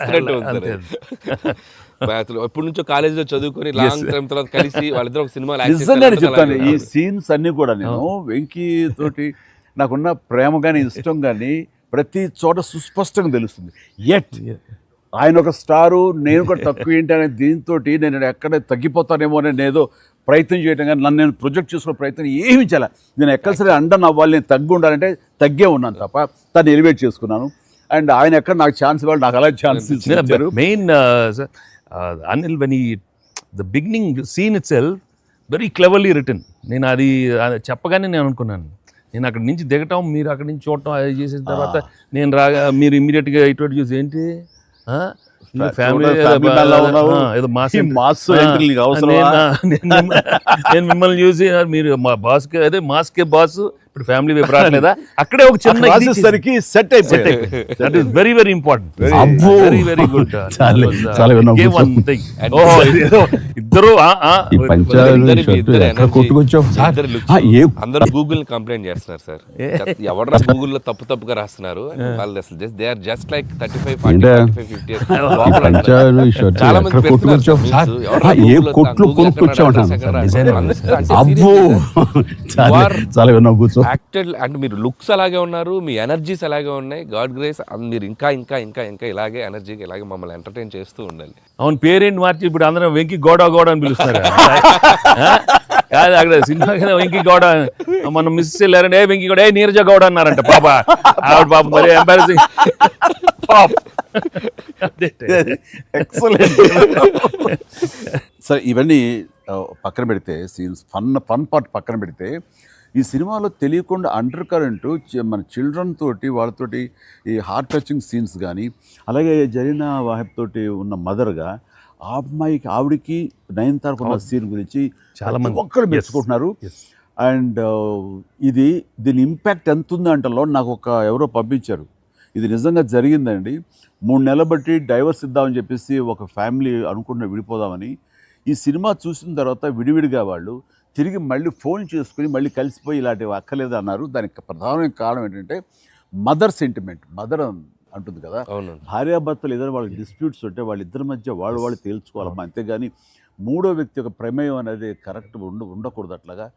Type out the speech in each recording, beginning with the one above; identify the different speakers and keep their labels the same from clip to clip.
Speaker 1: చేస్తున్నట్టు ఉంది సార్. అసలు ఎప్పటి నుంచో కాలేజీలో చదువుకొని లాంగ్ టైం తర్వాత కలిసి వాళ్ళిద్దరు ఒక సినిమా
Speaker 2: నిజంగానే చెప్తాను, ఈ సీన్స్ అన్ని కూడా నేను వెంకీ తోటి నాకున్న ప్రేమ కానీ ఇష్టం కానీ ప్రతి చోట సుస్పష్టంగా తెలుస్తుంది. ఎట్ ఆయన ఒక స్టారు, నేను కూడా తక్కువ ఏంటి అనే దీంతో నేను ఎక్కడ తగ్గిపోతానేమో అని నేను ఏదో ప్రయత్నం చేయడం కానీ నన్ను నేను ప్రొజెక్ట్ చేసుకునే ప్రయత్నం ఏమి చేయాలి. నేను ఎక్కడ సరే అండర్ అవ్వాలి, నేను తగ్గి ఉండాలంటే తగ్గే ఉన్నాను తప్ప తను ఎలివేట్ చేసుకున్నాను. అండ్ ఆయన ఎక్కడ నాకు ఛాన్స్ ఇవ్వాలి, నాకు అలా ఛాన్స్ ఇచ్చారు.
Speaker 3: మెయిన్ అనిల్ వెన్ ఈ the beginning scene it self very cleverly return. నేను అది చెప్పగానే నేను అనుకున్నాను, నేను అక్కడి నుంచి దిగటం, మీరు అక్కడి నుంచి చూడటం, అది చేసిన తర్వాత నేను రాగా మీరు ఇమ్మీడియట్గా ఇటువంటి చూసి ఏంటి ఫ్యామిలీ ఏదో నేను మిమ్మల్ని చూసి మీరు మా బాస్కి అదే మాస్కే బాస్ ఇప్పుడు ఫ్యామిలీ వైపు రావట్లేదా, అక్కడే ఒక చిన్న
Speaker 2: సరికి సెట్ అయిపోయింది.
Speaker 3: That is very very important, very very good. ఇద్దరు
Speaker 1: అందరూ గూగుల్ కంప్లైంట్ చేస్తున్నారు సార్, ఎవరు గూగుల్లో తప్పుగా రాస్తున్నారు వాళ్ళు, అసలు just they are just like 35, 40, 45, 50 చాలా మంది యాక్టెడ్. అంటే మీరు లుక్స్ అలాగే ఉన్నారు, మీ ఎనర్జీస్ అలాగే ఉన్నాయి, గాడ్ గ్రేస్. మీరు ఇంకా ఇంకా ఇంకా ఇంకా ఇలాగే ఎనర్జీకి ఇలాగే మమ్మల్ని ఎంటర్టైన్ చేస్తూ ఉండాలి.
Speaker 3: అవును, పేరేంటి మార్చి ఇప్పుడు అందరం వెంకీ గౌడ అని పిలుస్తారు కాదు, అక్కడ సినిమా వెంకీ గౌడ మనం మిస్ వెళ్ళారంటే వెంకీ గౌడ నీరజ గౌడ అన్నారంట పాప, ఆవిడ పాప మరి ఎంబారసింగ్
Speaker 2: ఎక్సలెంట్. సరే ఇవన్నీ పక్కన పెడితే, సీన్స్ ఫన్ పార్ట్ పక్కన పెడితే, ఈ సినిమాలో తెలియకుండా అండర్ కరెంటు మన చిల్డ్రన్ తోటి వాళ్ళతోటి ఈ హార్ట్ టచింగ్ సీన్స్ కానీ, అలాగే జరీనా వాహిబ్ తోటి ఉన్న మదర్గా ఆ అమ్మాయికి ఆవిడికి నయనతారకు ఉన్న సీన్ గురించి చాలా మంది ఒక్కరు మెచ్చుకుంటున్నారు. అండ్ దీని ఇంపాక్ట్ ఎంత ఉంది అంటలో నాకు ఎవరో పంపించారు, ఇది నిజంగా జరిగిందండి. 3 నెలలు బట్టి డైవర్స్ ఇద్దామని చెప్పేసి ఒక ఫ్యామిలీ అనుకుంటున్న విడిపోదామని, ఈ సినిమా చూసిన తర్వాత విడివిడిగా వాళ్ళు తిరిగి మళ్ళీ ఫోన్ చేసుకుని మళ్ళీ కలిసిపోయి ఇలాంటివి అక్కర్లేదు అన్నారు. దానికి ప్రధానమైన కారణం ఏంటంటే మదర్ సెంటిమెంట్. మదర్ అంటుంది కదా, భార్యాభర్తలు ఏదైనా వాళ్ళకి డిస్ప్యూట్స్ ఉంటే వాళ్ళిద్దరి మధ్య వాళ్ళు తేల్చుకోవాలమ్మా, అంతేగాని మూడో వ్యక్తి యొక్క ప్రమేయం అనేది కరెక్ట్ ఉండకూడదు. అట్లాగా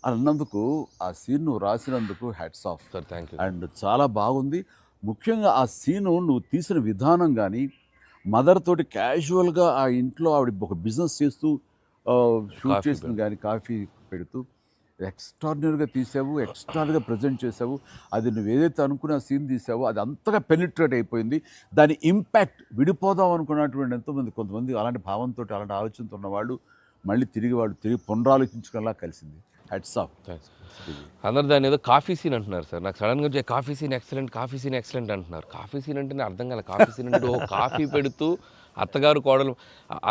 Speaker 2: అన్నందుకు ఆ సీన్ నువ్వు రాసినందుకు hats off sir, thank you. And చాలా బాగుంది. ముఖ్యంగా ఆ సీను నువ్వు తీసిన విధానం కానీ, మదర్ తోటి క్యాజువల్గా ఆ ఇంట్లో ఆవిడ ఒక బిజినెస్ చేస్తూ షూట్ చేసింది కానీ, కాఫీ పెడుతూ ఎక్స్ట్రాడినరీగా తీసావు, ఎక్స్ట్రాడినరీగా ప్రజెంట్ చేసావు. అది నువ్వు ఏదైతే అనుకున్న సీన్ తీసావో అది అంతగా పెనిట్రేట్ అయిపోయింది. దాని ఇంపాక్ట్ విడిపోదాం అనుకున్నటువంటి కొంతమంది అలాంటి భావంతో అలాంటి ఆలోచనతో ఉన్నవాళ్ళు మళ్ళీ తిరిగి పునరాలోచించుకునేలా కలిసింది. Hats off.
Speaker 1: అందరు దాన్ని ఏదో కాఫీ సీన్ అంటున్నారు సార్, నాకు సడన్గా వచ్చే కాఫీ సీన్ ఎక్సలెంట్ అంటున్నారు. కాఫీ సీన్ అంటే అర్థం కాలేదు. కాఫీ సీన్ అంటే కాఫీ పెడుతూ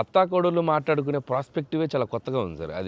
Speaker 1: అత్త కోడలు మాట్లాడుకునే ప్రాస్పెక్టివే చాలా కొత్తగా ఉంది సార్. అది